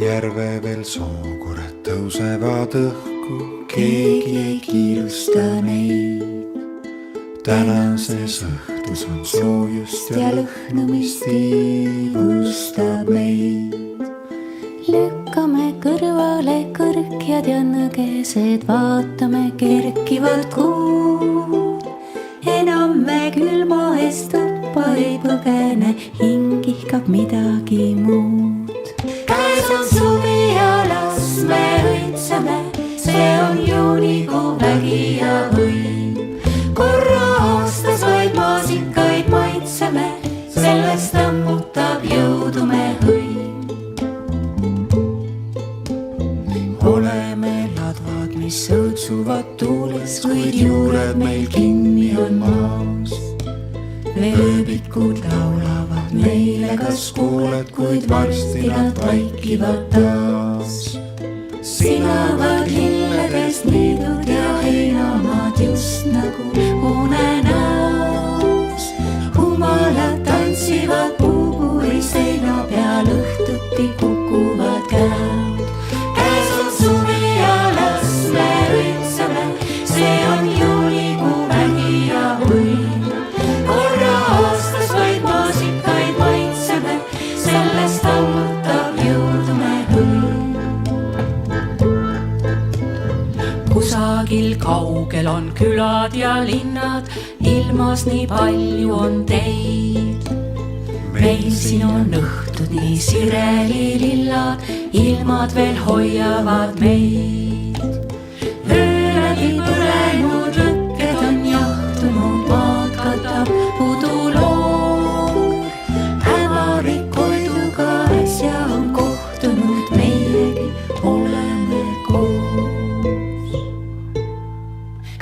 järve veel sookorrad tõusevad õhku, keegi ei kiirusta neid. Tänases õhtus on soojust ja lõhnumist iivustab meid. Lükkame kõrvale kõrkjad ja nõgesed, vaatame kerkivat kuud. Enam me külma eest tuppa ei põgene, hing ihkab midagi muud. Käes on suvi ja las me õitseme, see on juunikuu vägi ja võim. Korra aastas vaid maasikaid maitseme, sellest ammutab jõudu me hõim. Oleme ladvad, mis õõtsuvad tuules, kuid juured meil kinni on maas. Ööbikud laulavad meile, kas kuuled, kuid varsti nad vaikivad taas. Sinavad lilledest niidud ja heinamaad just nagu unenäos. Humalad tantsivad puupuri seina peal, õhtuti kukuvad käed. Käes on suvi ja las me õitseme, see on juulikuu vägi ja võim. Korra aastas vaid maasikaid maitseme, sellest ammutab jõudu me hõim. Kusagil kaugel on külad ja linnad, ilmas nii palju on teid. Meil siin on õhtud nii sirelilillad, ilmad veel hoiavad meid. Ööläbi põlenud lõkked on jahtunud, maad katab uduloor. Ämarik koiduga äsja on kohtunud, meiegi oleme koos.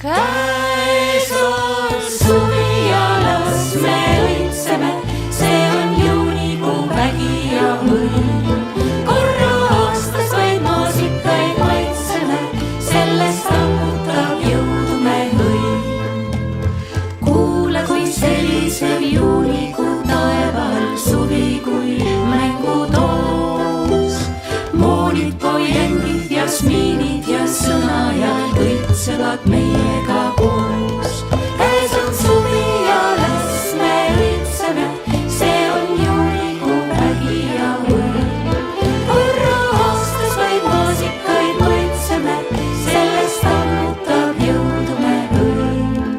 Käes on suvi ja las me õitseme, see on juunikuu vägi ja võim. Korra aastas vaid maasikaid maitseme, sellest ammutab jõudu me hõim. Kuule, kui sellisel juunikuu taeval suvi kui mängutoos. Moonid, poiendid, jasmiinid ja sõnajad õitsevad meiega koos. Käes on suvi ja las me õitseme, see on juunikuu vägi ja võim. Korra aastas vaid maasikaid maitseme, sellest ammutab jõudu me hõim.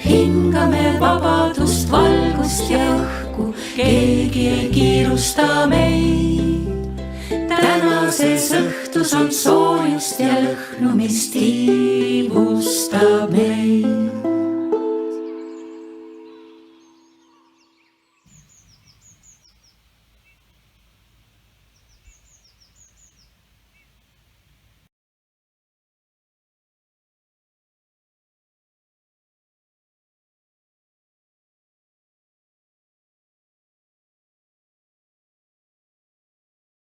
Hingame vabadust, valgust ja õhku, keegi ei kiirusta meid. Tänases õhtus on soojust ja lõhnumist iivustab meid.